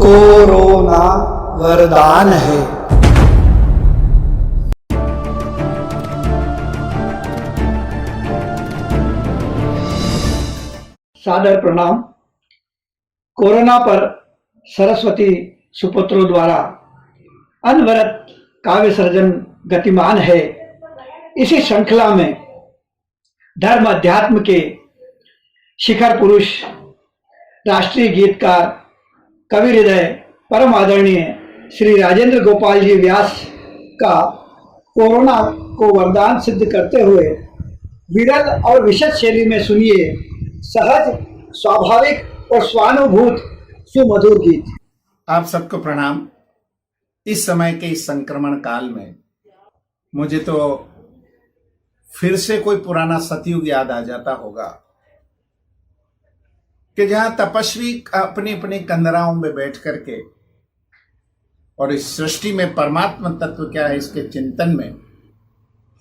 Corona वरदान है। सादर प्रणाम। कोरोना पर सरस्वती सुपुत्रों द्वारा अनवरत काव्य सर्जन गतिमान है। इसी श्रृंखला में धर्म अध्यात्म के शिखर पुरुष, राष्ट्रीय गीतकार, कवि हृदय, परम आदरणीय श्री राजेंद्र गोपाल जी व्यास का कोरोना को वरदान सिद्ध करते हुए विरल और विशद शैली में सुनिए सहज, स्वाभाविक और स्वानुभूत सुमधुर गीत। आप सबको प्रणाम। इस समय के इस संक्रमण काल में मुझे तो फिर से कोई पुराना सतयुग याद आ जाता होगा कि जहां तपस्वी अपनी अपनी कंदराओं में बैठ करके और इस सृष्टि में परमात्मा तत्व क्या है इसके चिंतन में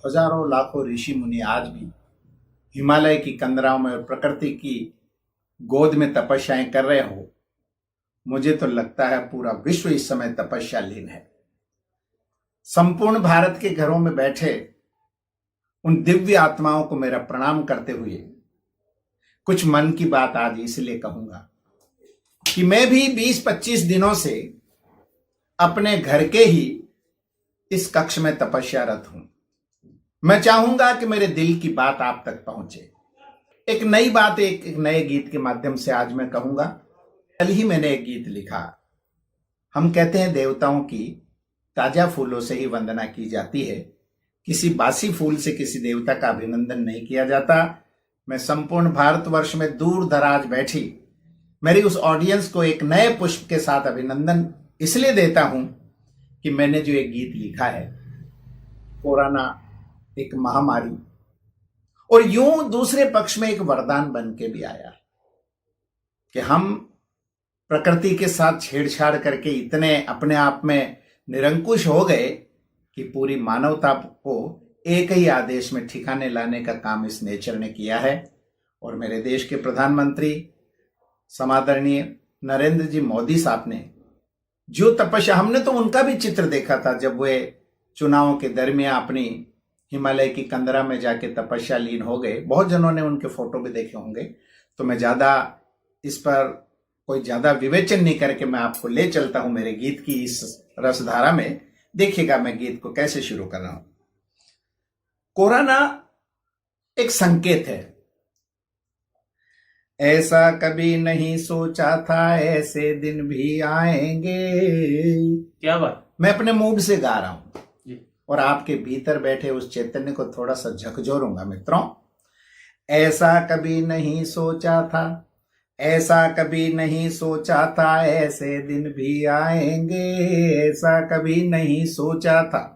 हजारों लाखों ऋषि मुनि आज भी हिमालय की कंदराओं में और प्रकृति की गोद में तपस्याएं कर रहे हो। मुझे तो लगता है पूरा विश्व इस समय तपस्या लीन है। संपूर्ण भारत के घरों में बैठे उन दिव्य आत्माओं को मेरा प्रणाम करते हुए कुछ मन की बात आज इसलिए कहूंगा कि मैं भी 20-25 दिनों से अपने घर के ही इस कक्ष में तपस्यारत हूं। मैं चाहूंगा कि मेरे दिल की बात आप तक पहुंचे। एक नई बात एक नए गीत के माध्यम से आज मैं कहूंगा। कल ही मैंने एक गीत लिखा। हम कहते हैं देवताओं की ताजा फूलों से ही वंदना की जाती है, किसी बासी फूल से किसी देवता का अभिनंदन नहीं किया जाता। मैं संपूर्ण भारतवर्ष में दूर दराज बैठी मेरी उस ऑडियंस को एक नए पुष्प के साथ अभिनंदन इसलिए देता हूं कि मैंने जो एक गीत लिखा है, कोरोना एक महामारी और यूं दूसरे पक्ष में एक वरदान बन के भी आया कि हम प्रकृति के साथ छेड़छाड़ करके इतने अपने आप में निरंकुश हो गए कि पूरी मानवता को एक ही आदेश में ठिकाने लाने का काम इस नेचर ने किया है। और मेरे देश के प्रधानमंत्री समादरणीय नरेंद्र जी मोदी साहब ने जो तपस्या, हमने तो उनका भी चित्र देखा था जब वे चुनावों के दरमियान अपनी हिमालय की कंदरा में जाके तपस्या लीन हो गए। बहुत जनों ने उनके फोटो भी देखे होंगे, तो मैं ज्यादा इस पर कोई ज्यादा विवेचन नहीं करके मैं आपको ले चलता हूं मेरे गीत की इस रसधारा में। देखिएगा मैं गीत को कैसे शुरू कर रहा हूं। कोरोना एक संकेत है। ऐसा कभी नहीं सोचा था ऐसे दिन भी आएंगे। क्या बात। मैं अपने मूड से गा रहा हूं और आपके भीतर बैठे उस चैतन्य को थोड़ा सा झकझोरूंगा। मित्रों, ऐसा कभी नहीं सोचा था, ऐसा कभी नहीं सोचा था ऐसे दिन भी आएंगे। ऐसा कभी नहीं सोचा था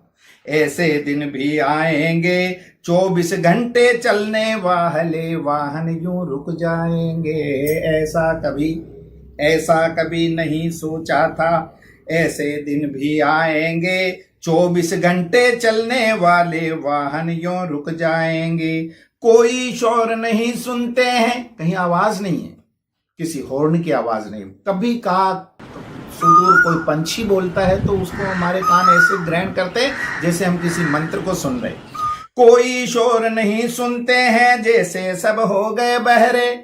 ऐसे दिन भी आएंगे। 24 घंटे चलने वाले वाहन यूं रुक जाएंगे। ऐसा कभी नहीं सोचा था ऐसे दिन भी आएंगे। 24 घंटे चलने वाले वाहन यूं रुक जाएंगे। कोई शोर नहीं सुनते हैं, कहीं आवाज नहीं है, किसी हॉर्न की आवाज नहीं। कभी कहा सुदूर कोई पंछी बोलता है तो उसको हमारे कान ऐसे ग्रहण करते हैं जैसे हम किसी मंत्र को सुन रहे। कोई शोर नहीं सुनते हैं जैसे सब हो गए बहरे।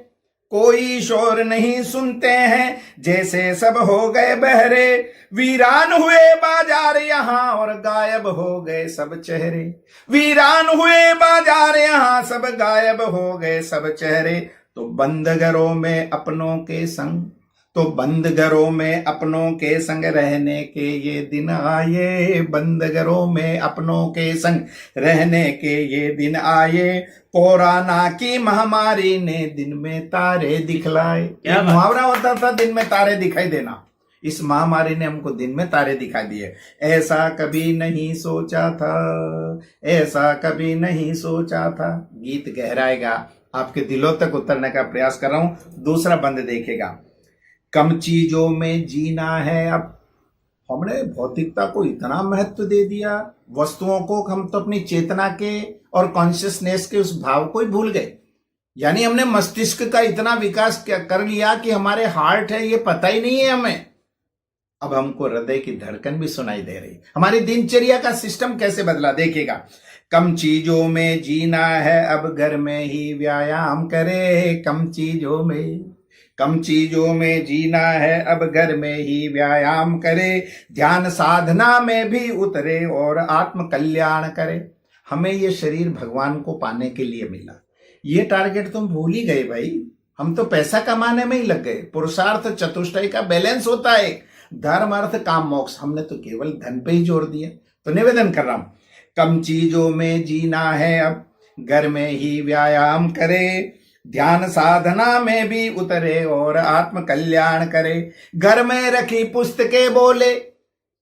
कोई शोर नहीं सुनते हैं जैसे सब हो गए बहरे। वीरान हुए बाजार यहाँ और गायब हो गए सब चेहरे। वीरान हुए बाजार यहाँ सब गायब हो गए सब चेहरे। तो बंद घरों में अपनों के संग, तो बंद घरों में अपनों के संग रहने के ये दिन आए। बंद घरों में अपनों के संग रहने के ये दिन आए। कोरोना की महामारी ने दिन में तारे दिखलाए। क्या मुहावरा होता था, दिन में तारे दिखाई देना। इस महामारी ने हमको दिन में तारे दिखाई दिए। ऐसा कभी नहीं सोचा था, ऐसा कभी नहीं सोचा था। गीत गहराएगा, आपके दिलों तक उतरने का प्रयास कर रहा हूं। दूसरा बंद देखेगा। कम चीजों में जीना है। अब हमने भौतिकता को इतना महत्व दे दिया, वस्तुओं को, हम तो अपनी चेतना के और कॉन्शियसनेस के उस भाव को ही भूल गए। यानी हमने मस्तिष्क का इतना विकास कर लिया कि हमारे हार्ट है ये पता ही नहीं है हमें। अब हमको हृदय की धड़कन भी सुनाई दे रही। हमारी दिनचर्या का सिस्टम कैसे बदला देखिएगा। कम चीजों में जीना है, अब घर में ही व्यायाम करे। कम चीजों में जीना है, अब घर में ही व्यायाम करे। ध्यान साधना में भी उतरे और आत्म कल्याण करे। हमें ये शरीर भगवान को पाने के लिए मिला, ये टारगेट तुम भूल ही गए भाई। हम तो पैसा कमाने में ही लग गए। पुरुषार्थ चतुष्टय का बैलेंस होता है, धर्म अर्थ काम मोक्ष। हमने तो केवल धन पे ही जोड़ दिया। तो निवेदन कर रहा हूं, कम चीजों में जीना है, अब घर में ही व्यायाम करे। ध्यान साधना में भी उतरे और आत्म कल्याण करे। घर में रखी पुस्तकें बोले,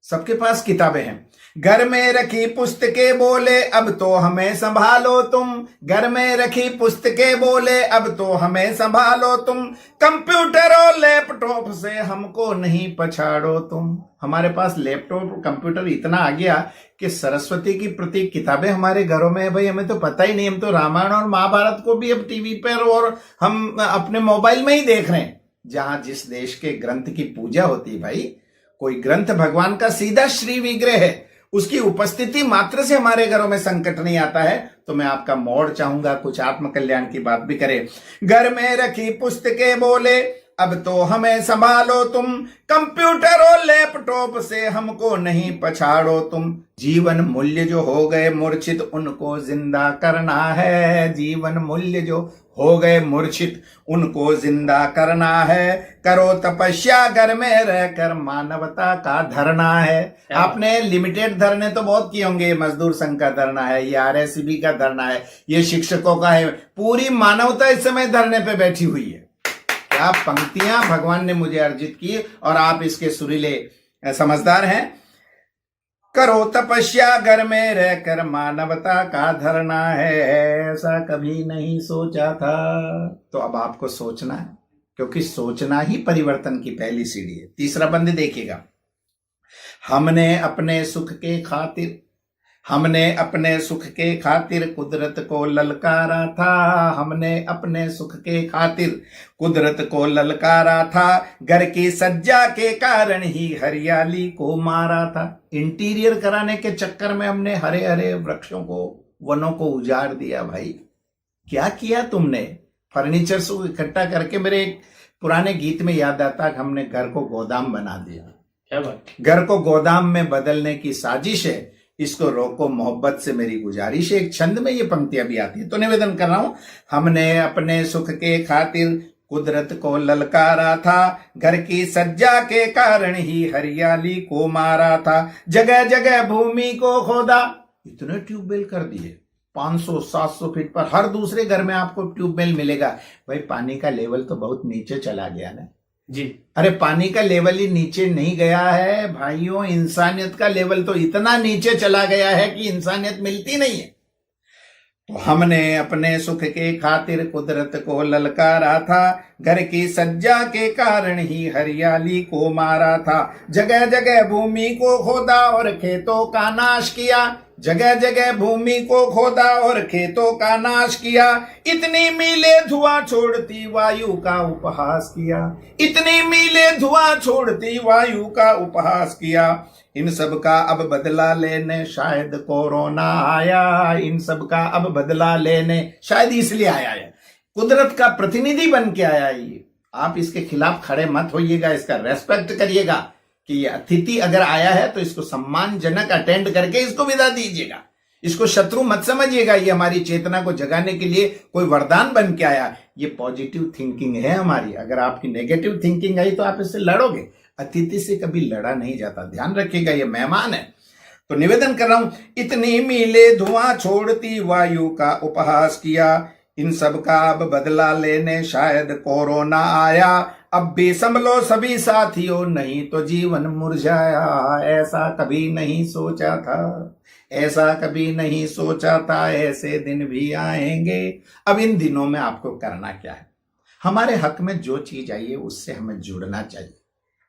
सबके पास किताबें हैं। घर में रखी पुस्तकें बोले, अब तो हमें संभालो तुम। घर में रखी पुस्तकें बोले, अब तो हमें संभालो तुम। कंप्यूटर और लैपटॉप से हमको नहीं पछाड़ो तुम। हमारे पास लैपटॉप कंप्यूटर इतना आ गया कि सरस्वती की प्रति किताबें हमारे घरों में है भाई, हमें तो पता ही नहीं। हम तो रामायण और महाभारत को भी अब टीवी पर और हम अपने मोबाइल में ही देख रहे हैं। जहां जिस देश के ग्रंथ की पूजा होती है भाई, कोई ग्रंथ भगवान का सीधा श्री विग्रह है, उसकी उपस्थिति मात्र से हमारे घरों में संकट नहीं आता है। तो मैं आपका मोड़ चाहूंगा, कुछ आत्म कल्याण की बात भी करें। घर में रखी पुस्तकें बोले, अब तो हमें संभालो तुम। कंप्यूटर और लैपटॉप से हमको नहीं पछाड़ो तुम। जीवन मूल्य जो हो गए मूर्छित, उनको जिंदा करना है। जीवन मूल्य जो हो गए मूर्छित, उनको जिंदा करना है। करो तपस्या, घर में रहकर मानवता का धरना है। आपने लिमिटेड धरने तो बहुत किए होंगे। मजदूर संघ का धरना है, ये आरएसबी का धरना है, ये शिक्षकों का है। पूरी मानवता इस समय धरने पे बैठी हुई है। क्या पंक्तियां भगवान ने मुझे अर्जित की, और आप इसके सुरीले समझदार हैं। करो तपस्या, घर में रहकर मानवता का धरना है। ऐसा कभी नहीं सोचा था। तो अब आपको सोचना है, क्योंकि सोचना ही परिवर्तन की पहली सीढ़ी है। तीसरा बंद देखिएगा। हमने अपने सुख के खातिर कुदरत को ललकारा था। हमने अपने सुख के खातिर कुदरत को ललकारा था। घर की सज्जा के कारण ही हरियाली को मारा था। इंटीरियर कराने के चक्कर में हमने हरे हरे वृक्षों को, वनों को उजाड़ दिया भाई। क्या किया तुमने? फर्नीचर को इकट्ठा करके, मेरे एक पुराने गीत में याद आता है, हमने घर को गोदाम बना दिया। क्या बात? घर को गोदाम में बदलने की साजिश है, इसको रोको मोहब्बत से मेरी गुजारिश है। एक छंद में ये पंक्तियां भी आती है। तो निवेदन कर रहा हूं, हमने अपने सुख के खातिर कुदरत को ललकारा था। घर की सज्जा के कारण ही हरियाली को मारा था। जगह जगह भूमि को खोदा, इतने ट्यूबवेल कर दिए। 500-700 फीट पर हर दूसरे घर में आपको ट्यूबवेल मिलेगा। भाई पानी का लेवल तो बहुत नीचे चला गया ना जी। अरे पानी का लेवल ही नीचे नहीं गया है भाइयों, इंसानियत का लेवल तो इतना नीचे चला गया है कि इंसानियत मिलती नहीं है। तो हमने अपने सुख के खातिर कुदरत को ललकारा था। घर की सज्जा के कारण ही हरियाली को मारा था। जगह जगह भूमि को खोदा और खेतों का नाश किया। जगह जगह भूमि को खोदा और खेतों का नाश किया। इतनी मीले धुआं छोड़ती वायु का उपहास किया। इतनी मीले धुआं छोड़ती वायु का उपहास किया। इन सब का अब बदला लेने शायद कोरोना आया। इन सब का अब बदला लेने शायद इसलिए आया है, कुदरत का प्रतिनिधि बन के आया ये। आप इसके खिलाफ खड़े मत होइएगा, इसका रेस्पेक्ट करिएगा कि ये अतिथि अगर आया है तो इसको सम्मानजनक अटेंड करके इसको विदा दीजिएगा। इसको शत्रु मत समझिएगा। ये हमारी चेतना को जगाने के लिए कोई वरदान बन के आया। ये पॉजिटिव थिंकिंग है हमारी। अगर आपकी नेगेटिव थिंकिंग आई तो आप इससे लड़ोगे। अतिथि से कभी लड़ा नहीं जाता, ध्यान रखिएगा, ये मेहमान है। तो निवेदन कर रहा हूं, इतनी मीले धुआं छोड़ती वायु का उपहास किया। इन सब का अब बदला लेने शायद कोरोना आया। अब भी संभलो सभी साथियों, नहीं तो जीवन मुरझाया। ऐसा कभी नहीं सोचा था, ऐसा कभी नहीं सोचा था, ऐसे दिन भी आएंगे। अब इन दिनों में आपको करना क्या है? हमारे हक में जो चीज आई है उससे हमें जुड़ना चाहिए।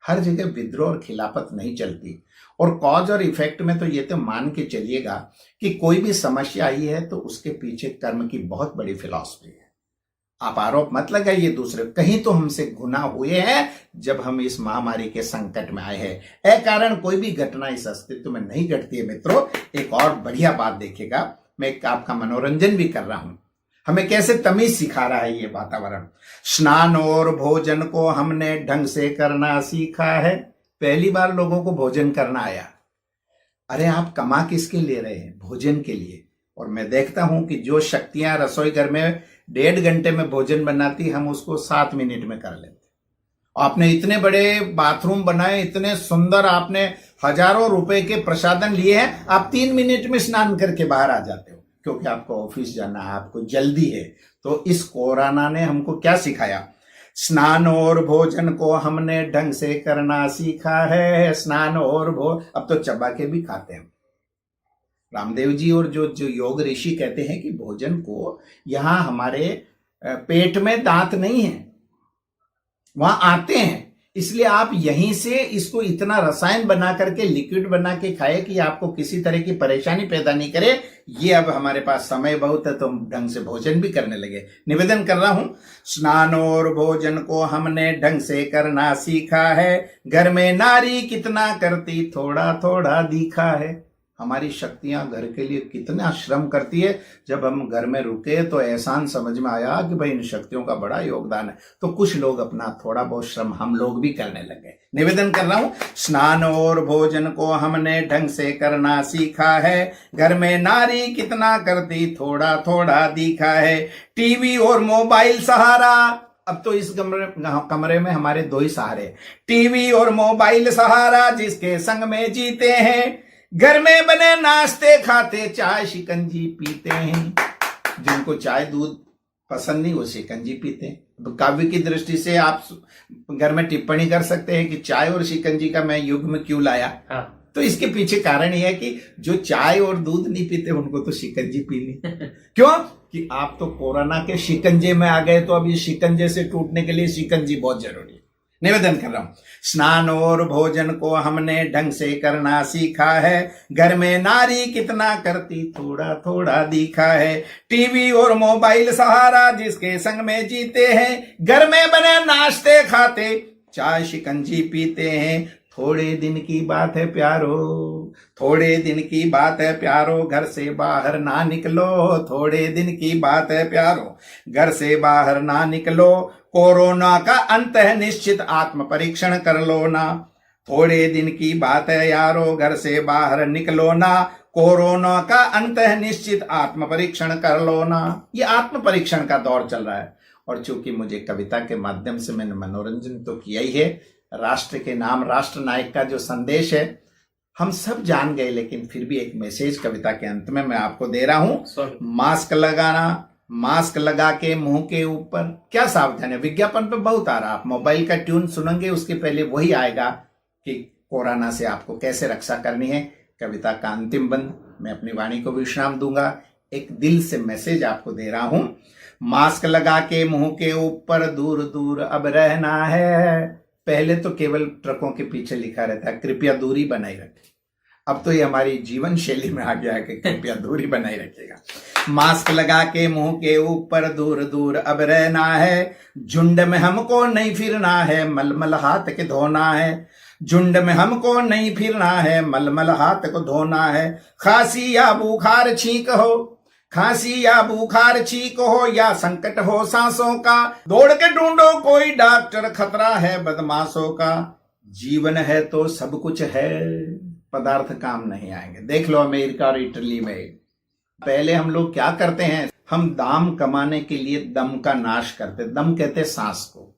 हर जगह विद्रोह और खिलाफत नहीं चलती। और कॉज और इफेक्ट में तो ये तो मान के चलिएगा कि कोई भी समस्या आई है तो उसके पीछे कर्म की बहुत बड़ी फिलॉसफी है। आप आरोप मत लगाइए दूसरे, कहीं तो हमसे गुनाह हुए हैं जब हम इस महामारी के संकट में आए हैं। कारण कोई भी घटना इस अस्तित्व में नहीं घटती है मित्रों। एक और बढ़िया बात देखिएगा, मैं एक आपका मनोरंजन भी कर रहा हूं। हमें कैसे तमीज सिखा रहा है ये वातावरण। स्नान और भोजन को हमने ढंग से करना सीखा है। पहली बार लोगों को भोजन करना आया। अरे आप कमा किसके ले रहे हैं? भोजन के लिए। और मैं देखता हूं कि जो शक्तियां रसोई घर में 1.5 घंटे में भोजन बनाती, हम उसको 7 मिनट में कर लेते। आपने इतने बड़े बाथरूम बनाए, इतने सुंदर, आपने हजारों रुपए के प्रसादन लिए हैं, आप 3 मिनट में स्नान करके बाहर आ जाते हो क्योंकि आपको ऑफिस जाना है, आपको जल्दी है। तो इस कोरोना ने हमको क्या सिखाया? स्नान और भोजन को हमने ढंग से करना सीखा है। स्नान और अब तो चबा के भी खाते हैं। रामदेव जी और जो योग ऋषि कहते हैं कि भोजन को, यहां हमारे पेट में दांत नहीं है, वहां आते हैं, इसलिए आप यहीं से इसको इतना रसायन बना करके, लिक्विड बना के खाए कि आपको किसी तरह की परेशानी पैदा नहीं करे। ये अब हमारे पास समय बहुत है तो हम ढंग से भोजन भी करने लगे। निवेदन कर रहा हूं, स्नान और भोजन को हमने ढंग से करना सीखा है। घर में नारी कितना करती, थोड़ा थोड़ा दिखा है। हमारी शक्तियां घर के लिए कितना श्रम करती है। जब हम घर में रुके तो एहसान समझ में आया कि भाई इन शक्तियों का बड़ा योगदान है। तो कुछ लोग अपना थोड़ा बहुत श्रम हम लोग भी करने लगे। निवेदन कर रहा हूं, स्नान और भोजन को हमने ढंग से करना सीखा है। घर में नारी कितना करती, थोड़ा थोड़ा दिखा है। टीवी और मोबाइल सहारा। अब तो इस कमरे में हमारे 2 ही सहारे, टीवी और मोबाइल सहारा, जिसके संग में जीते हैं। घर में बने नाश्ते खाते, चाय शिकंजी पीते हैं। जिनको चाय दूध पसंद नहीं वो शिकंजी पीते हैं। तो काव्य की दृष्टि से आप घर में टिप्पणी कर सकते हैं कि चाय और शिकंजी का मैं युग्म क्यों लाया। तो इसके पीछे कारण यह है कि जो चाय और दूध नहीं पीते उनको तो शिकंजी पीनी। क्यों? कि आप तो कोरोना के शिकंजे में आ गए, तो अब ये शिकंजे से टूटने के लिए शिकंजी बहुत जरूरी है। निवेदन कर रहा हूं, स्नान और भोजन को हमने ढंग से करना सीखा है। घर में नारी कितना करती, थोड़ा थोड़ा दिखा है। टीवी और मोबाइल सहारा, जिसके संग में जीते हैं। घर में बने नाश्ते खाते, चाय शिकंजी पीते हैं। थोड़े दिन की बात है प्यारो, थोड़े दिन की बात है प्यारो, घर से बाहर ना निकलो। थोड़े दिन की बात है प्यारो, घर से बाहर ना निकलो। कोरोना का अंत है निश्चित, आत्म परीक्षण कर लो ना। थोड़े दिन की बात है यारो, घर से बाहर निकलो ना। कोरोना का अंत है निश्चित, आत्म परीक्षण कर लो ना। ये आत्म परीक्षण का दौर चल रहा है। और चूंकि मुझे कविता के माध्यम से मैंने मनोरंजन तो किया ही है, राष्ट्र के नाम, राष्ट्र नायक का जो संदेश है हम सब जान गए, लेकिन फिर भी एक मैसेज कविता के अंत में मैं आपको दे रहा हूं। मास्क लगाना, मास्क लगा के मुंह के ऊपर, क्या सावधान है। विज्ञापन पे बहुत आ रहा, आप मोबाइल का ट्यून सुनेंगे उसके पहले वही आएगा कि कोरोना से आपको कैसे रक्षा करनी है। कविता का अंतिम बंद, मैं अपनी वाणी को विश्राम दूंगा। एक दिल से मैसेज आपको दे रहा हूं, मास्क लगा के मुंह के ऊपर, दूर दूर अब रहना है। पहले तो केवल ट्रकों के पीछे लिखा रहता है कृपया दूरी बनाई रखें, अब तो ये हमारी जीवन शैली में आ गया है कि कृपया दूरी बनाई रखिएगा। मास्क लगा के मुंह के ऊपर, दूर दूर अब रहना है। झुंड में हमको नहीं फिरना है, मलमल हाथ के धोना है। झुंड में हमको नहीं फिरना है, मलमल हाथ को धोना है। खांसी या बुखार छींक हो, खांसी या बुखार छींक हो, या संकट हो सांसों का, दौड़ के ढूंढो कोई डॉक्टर, खतरा है बदमाशों का। जीवन है तो सब कुछ है, पदार्थ काम नहीं आएंगे। देख लो अमेरिका और इटली में पहले हम लोग क्या करते हैं, हम दाम कमाने के लिए दम का नाश करते। दम कहते सांस को।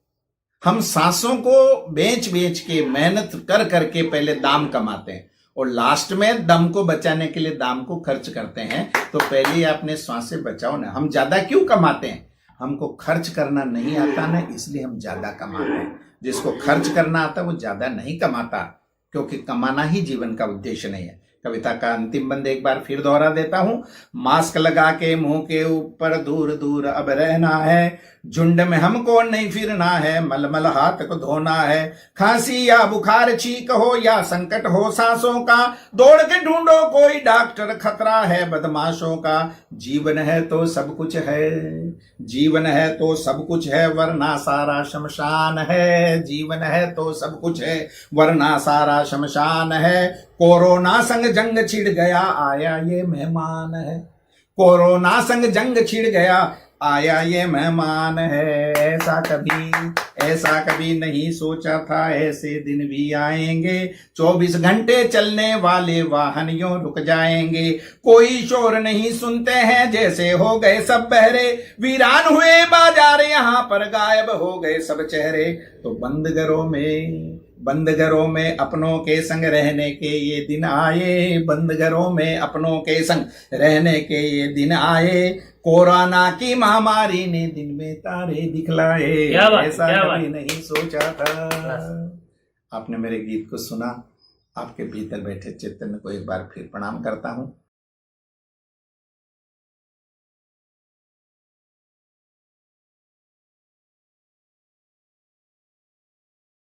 हम सांसों को बेच बेच के, मेहनत कर करके पहले दाम कमाते हैं और लास्ट में दम को बचाने के लिए दाम को खर्च करते हैं। तो पहले अपने सांसें बचाओ ना। हम ज्यादा क्यों कमाते हैं? हमको खर्च करना नहीं आता ना, इसलिए हम ज्यादा कमाते हैं। जिसको खर्च करना आता वो ज्यादा नहीं कमाता, क्योंकि कमाना ही जीवन का उद्देश्य नहीं है। कविता का अंतिम बंद एक बार फिर दोहरा देता हूं। मास्क लगा के मुंह के ऊपर दूर दूर अब रहना है, झुंड में हमको नहीं फिरना है, मलमल हाथ को धोना है। खांसी या बुखार छींक हो या संकट हो सांसों का, दौड़ के ढूंढो कोई डॉक्टर, खतरा है बदमाशों का। जीवन है तो सब कुछ है, जीवन है तो सब कुछ है, वरना सारा शमशान है। जीवन है तो सब कुछ है, वरना सारा शमशान है। कोरोना संग जंग छिड़ गया, आया ये मेहमान है। कोरोना संग जंग छिड़ गया, आया ये मेहमान है। ऐसा कभी नहीं सोचा था, ऐसे दिन भी आएंगे। 24 घंटे चलने वाले वाहन यूं रुक जाएंगे। कोई शोर नहीं सुनते हैं, जैसे हो गए सब बहरे। वीरान हुए बाजार, यहाँ पर गायब हो गए सब चेहरे। तो बंद घरों में अपनों के संग रहने के ये दिन आए। बंद घरों में अपनों के संग रहने के ये दिन आए। कोरोना की महामारी ने दिन में तारे दिखलाए, ऐसा कभी नहीं सोचा था। आपने मेरे गीत को सुना, आपके भीतर बैठे चैतन्य को एक बार फिर प्रणाम करता हूँ।